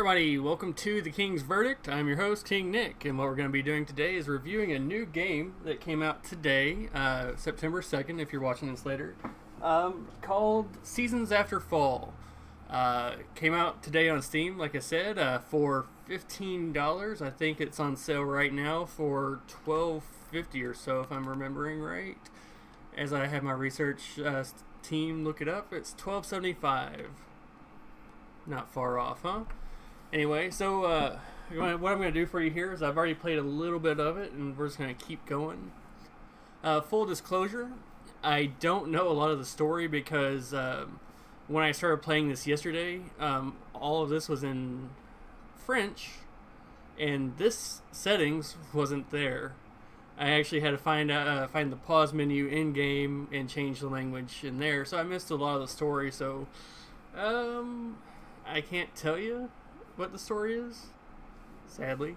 everybody, welcome to The King's Verdict. I'm your host, King Nick, and what we're going to be doing today is reviewing a new game that came out today, September 2nd, if you're watching this later, called Seasons After Fall. Came out today on Steam, like I said, for $15. I think it's on sale right now for $12.50 or so, if I'm remembering right. As I have my research team look it up, it's $12.75. Not far off, huh? Anyway, so what I'm going to do for you here is I've already played a little bit of it, and we're just going to keep going. Full disclosure, I don't know a lot of the story because when I started playing this yesterday, all of this was in French, and this settings wasn't there. I actually had to find the pause menu in game and change the language in there, so I missed a lot of the story. So I can't tell you what the story is, sadly.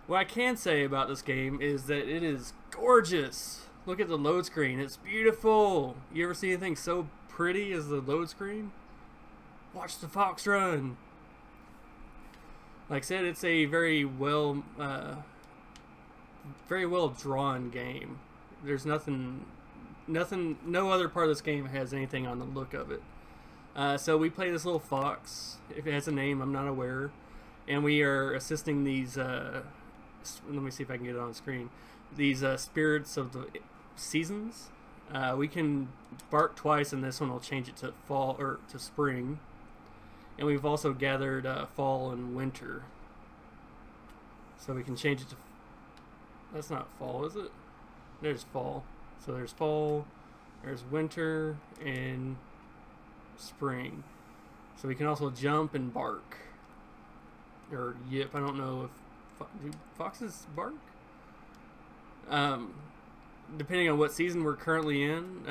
What I can say about this game is that it is gorgeous. Look at the load screen. It's beautiful. You ever see anything so pretty as the load screen? Watch the fox run. Like I said, it's a very well drawn game. There's nothing, no other part of this game has anything on the look of it. So we play this little fox. If it has a name, I'm not aware. And we are assisting these, let me see if I can get it on screen, these spirits of the seasons. We can bark twice, and this one will change it to fall, or to spring. And we've also gathered fall and winter. So we can change it to, that's not fall, is it? There's fall. So there's fall, there's winter, and spring. So we can also jump and bark, or yip. I don't know if do foxes bark. Depending on what season we're currently in,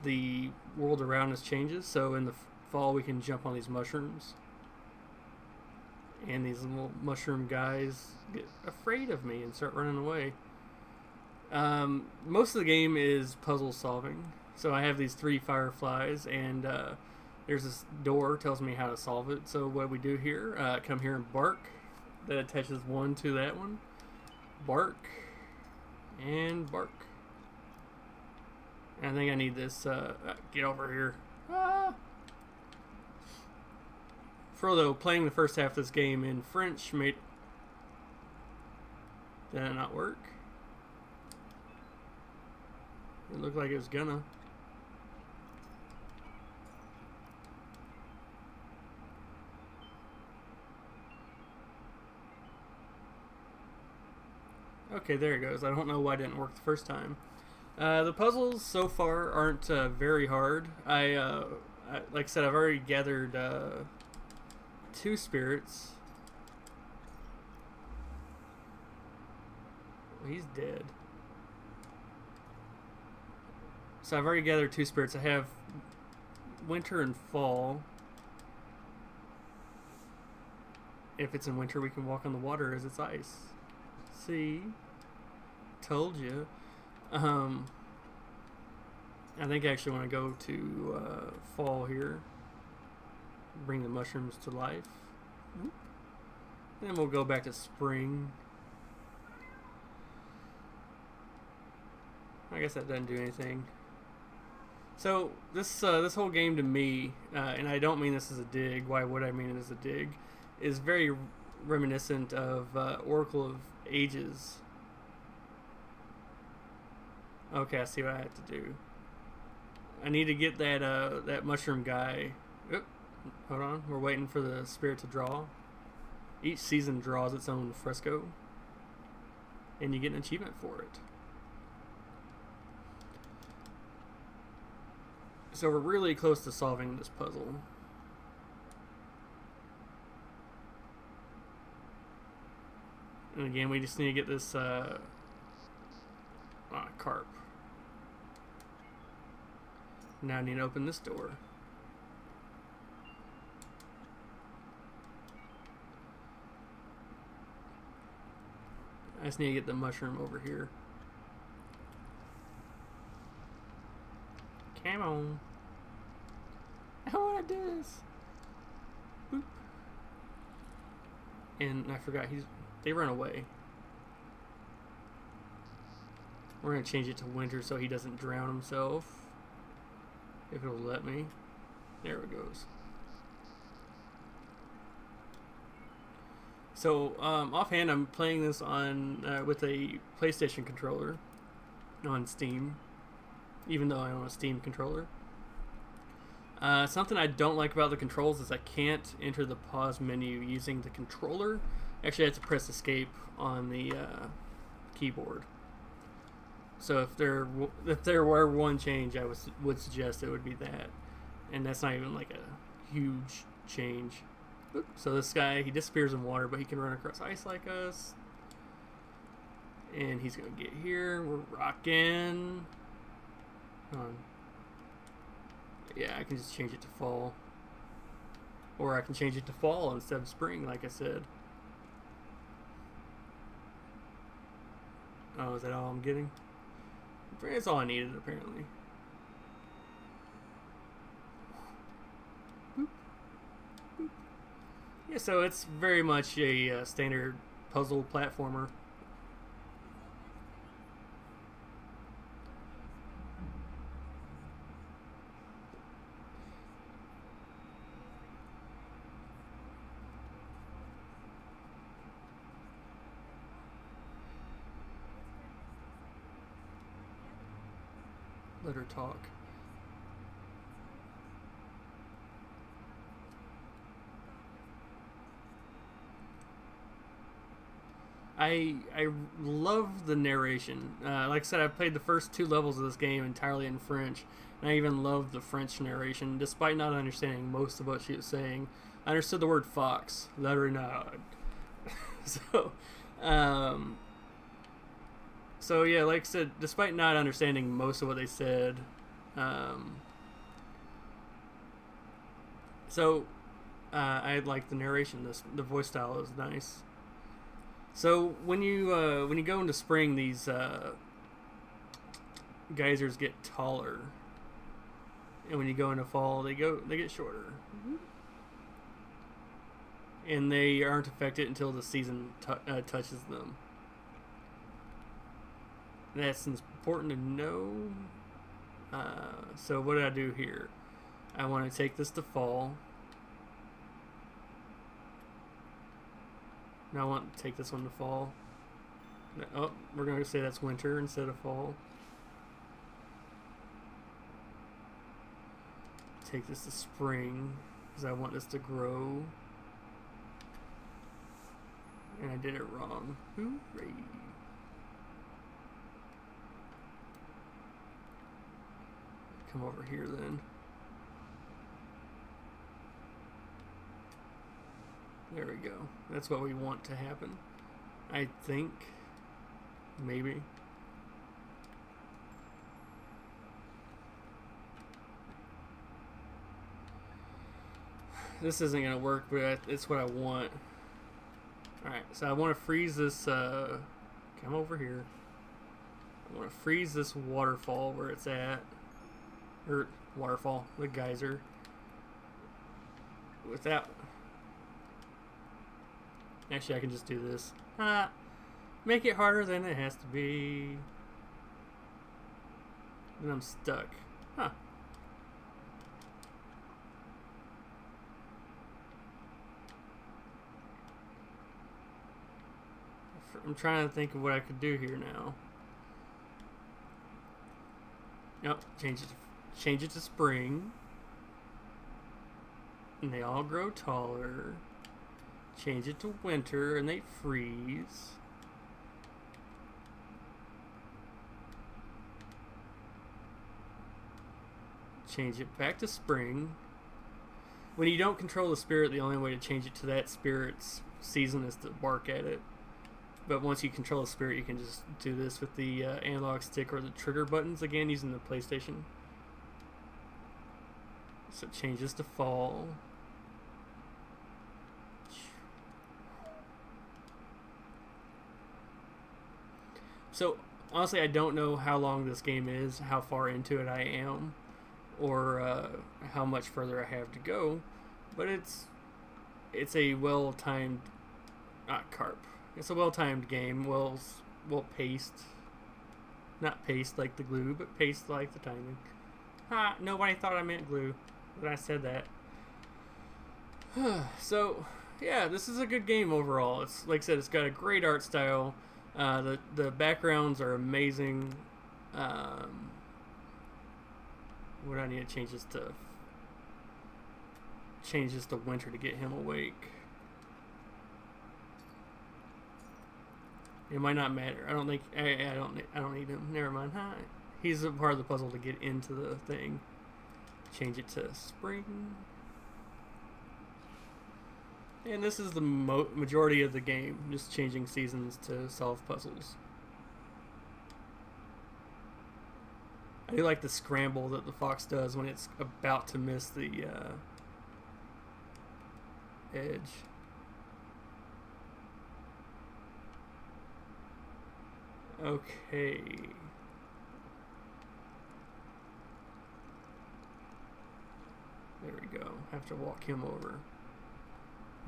the world around us changes. So in the fall we can jump on these mushrooms, and these little mushroom guys get afraid of me and start running away. Most of the game is puzzle solving. So I have these 3 fireflies, and there's this door tells me how to solve it. So what we do here, come here and bark. That attaches one to that one. Bark and bark. I think I need this. Get over here. Ah! Frodo, playing the first half of this game in French made. Did that not work? It looked like it was gonna. Okay, there it goes. I don't know why it didn't work the first time. The puzzles so far aren't very hard. I like I said, I've already gathered 2 spirits. Well, he's dead. So I've already gathered 2 spirits. I have winter and fall. If it's in winter, we can walk on the water as it's ice. See? Told you. I think I actually want to go to fall here. Bring the mushrooms to life. Then we'll go back to spring. I guess that doesn't do anything. So this whole game to me, and I don't mean this as a dig. Why would I mean it as a dig? Is very reminiscent of Oracle of Ages. Okay, I see what I have to do. I need to get that that mushroom guy. Oop, hold on, we're waiting for the spirit to draw. Each season draws its own fresco, and you get an achievement for it. So we're really close to solving this puzzle. And again, we just need to get this carp. Now I need to open this door. I just need to get the mushroom over here. Come on. I want to do this. Boop. And I forgot they run away. We're gonna change it to winter so he doesn't drown himself. If it'll let me. There it goes. So offhand, I'm playing this on with a PlayStation controller on Steam, even though I own a Steam controller. Something I don't like about the controls is I can't enter the pause menu using the controller. Actually, I have to press escape on the keyboard. So if there were one change, I would suggest it would be that, and that's not even like a huge change. So this guy, he disappears in water, but he can run across ice like us. And he's gonna get here. We're rocking. Yeah, I can just change it to fall. Or I can change it to fall instead of spring, like I said. Oh, is that all I'm getting? That's all I needed, apparently. Boop. Boop. Yeah, so it's very much a standard puzzle platformer. Let her talk. I love the narration. Like I said, I played the first 2 levels of this game entirely in French, and I even loved the French narration, despite not understanding most of what she was saying. I understood the word fox, la renard. So yeah, like I said, despite not understanding most of what they said, I like the narration. The voice style is nice. So when you go into spring, these geysers get taller, and when you go into fall, they get shorter, and they aren't affected until the season touches them. That's important to know. So what do I do here? I want to take this to fall. Now I want to take this one to fall. Oh, we're going to say that's winter instead of fall. Take this to spring because I want this to grow. And I did it wrong. Hooray. Come over here then. There we go. That's what we want to happen. I think. Maybe. This isn't going to work, but it's what I want. Alright, so I want to freeze this. Come over here. I want to freeze this waterfall where it's at. Or waterfall, the geyser. Without. Actually, I can just do this. Make it harder than it has to be. Then I'm stuck. Huh. I'm trying to think of what I could do here now. Nope, change it to spring. And they all grow taller. Change it to winter and they freeze. Change it back to spring. When you don't control the spirit, the only way to change it to that spirit's season is to bark at it. But once you control the spirit, you can just do this with the analog stick or the trigger buttons, again, using the PlayStation. So it changes to fall. So, honestly, I don't know how long this game is, how far into it I am, or how much further I have to go, but it's a well-timed not carp. It's a well-timed game. Well paced. Not paste like the glue, but paste like the timing. Ha! Nobody thought I meant glue when I said that. So, yeah, this is a good game overall. It's like I said, it's got a great art style. The backgrounds are amazing. What do I need to change this to? Change this to winter to get him awake. It might not matter. I don't think I don't need him. Never mind. Hi. He's a part of the puzzle to get into the thing. Change it to spring. And this is the majority of the game, just changing seasons to solve puzzles. I do like the scramble that the fox does when it's about to miss the edge. Okay. There we go. Have to walk him over.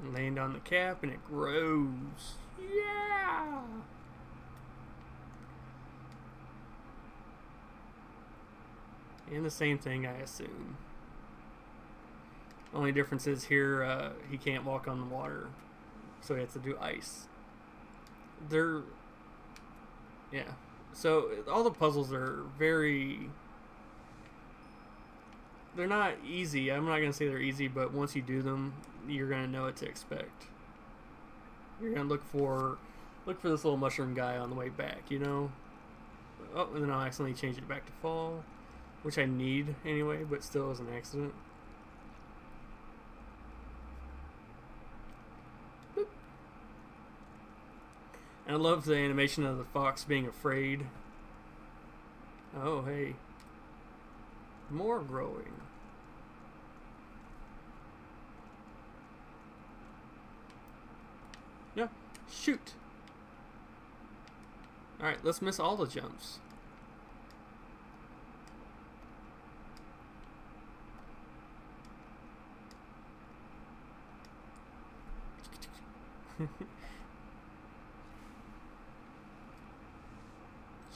And land on the cap and it grows. Yeah! And the same thing, I assume. Only difference is here, he can't walk on the water. So he has to do ice. Yeah. So all the puzzles are very... They're not easy. I'm not going to say they're easy, but once you do them, you're going to know what to expect. You're going to look for this little mushroom guy on the way back, you know? Oh, and then I'll accidentally change it back to fall, which I need anyway, but still is an accident. Boop. And I love the animation of the fox being afraid. Oh, hey. More growing. Yeah, shoot. Alright, let's miss all the jumps.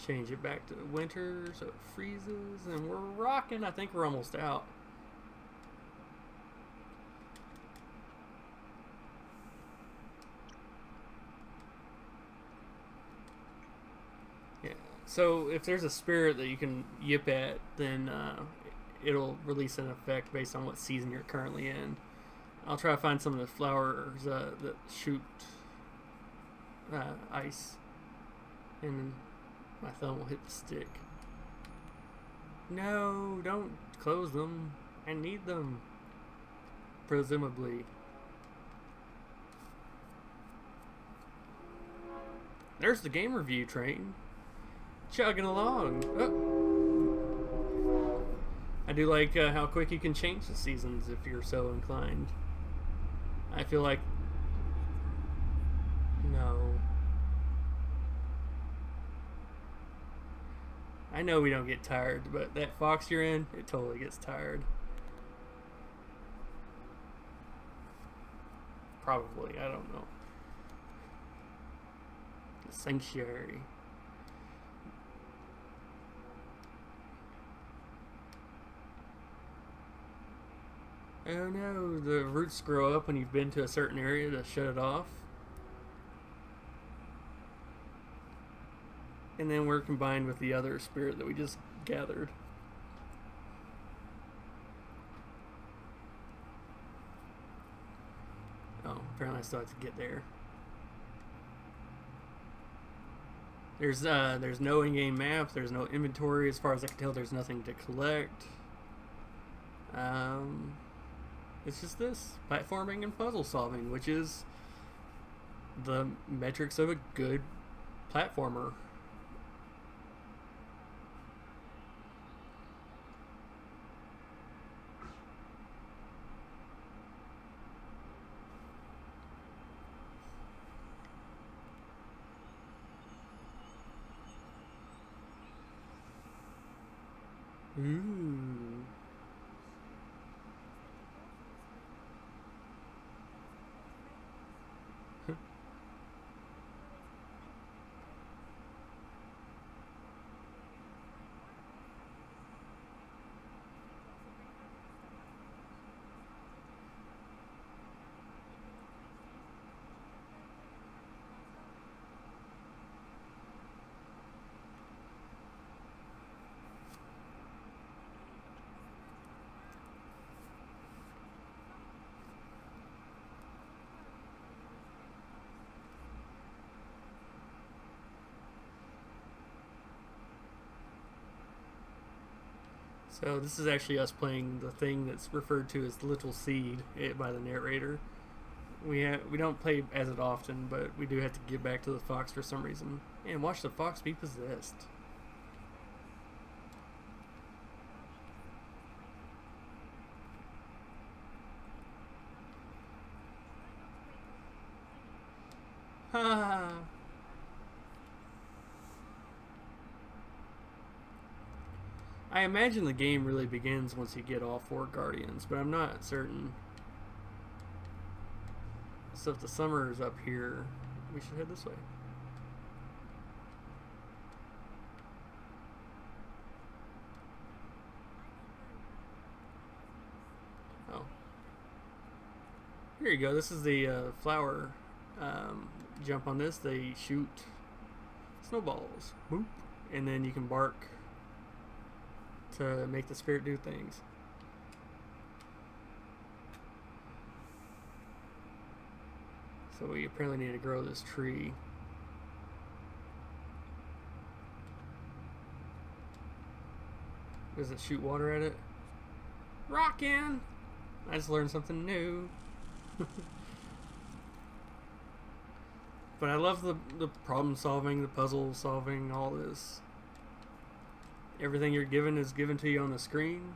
Change it back to winter so it freezes, and we're rocking. I think we're almost out. Yeah. So if there's a spirit that you can yip at, then it'll release an effect based on what season you're currently in. I'll try to find some of the flowers that shoot ice, and my thumb will hit the stick. No, don't close them. I need them. Presumably. There's the game review train. Chugging along. Oh. I do like how quick you can change the seasons if you're so inclined. I feel like... No. I know we don't get tired, but that fox you're in, it totally gets tired. Probably, I don't know. The sanctuary. Oh no, the roots grow up when you've been to a certain area to shut it off. And then we're combined with the other spirit that we just gathered. Oh, apparently I still have to get there. There's no in-game map. There's no inventory. As far as I can tell, there's nothing to collect. It's just this platforming and puzzle solving, which is the metrics of a good platformer. Ooh. So this is actually us playing the thing that's referred to as Little Seed by the narrator. We don't play as it often, but we do have to give back to the fox for some reason. And watch the fox be possessed. Ha! I imagine the game really begins once you get all 4 guardians, but I'm not certain. So if the summer is up here, we should head this way. Oh. Here you go. This is the flower. Jump on this, they shoot snowballs. Whoop. And then you can bark to make the spirit do things. So we apparently need to grow this tree. Does it shoot water at it? Rockin'! I just learned something new. But I love the problem solving, the puzzle solving, all this. Everything you're given is given to you on the screen.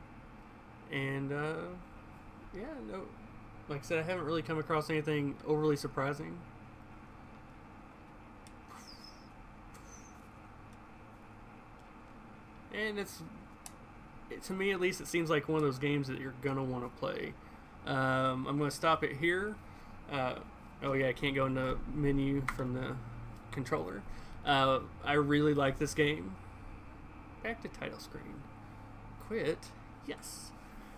And yeah, no, like I said, I haven't really come across anything overly surprising. And to me at least, it seems like one of those games that you're gonna want to play. I'm gonna stop it here. Oh yeah, I can't go into menu from the controller. I really like this game. Back to title screen. Quit. Yes.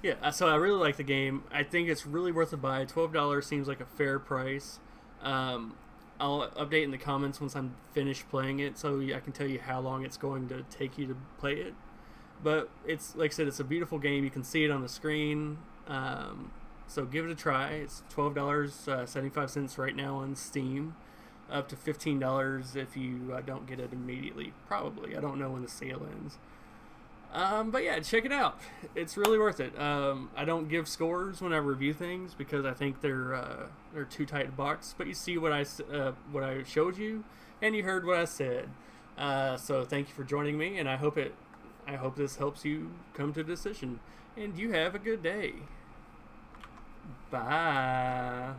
Yeah, so I really like the game. I think it's really worth a buy. $12 seems like a fair price. I'll update in the comments once I'm finished playing it, so I can tell you how long it's going to take you to play it. But it's, like I said, it's a beautiful game. You can see it on the screen. So give it a try. It's $12, 75 cents right now on Steam. Up to $15 if you don't get it immediately. Probably. I don't know when the sale ends. But yeah, check it out. It's really worth it. I don't give scores when I review things because I think they're too tight a box. But you see what I showed you, and you heard what I said. So thank you for joining me, and I hope this helps you come to a decision. And you have a good day. Bye.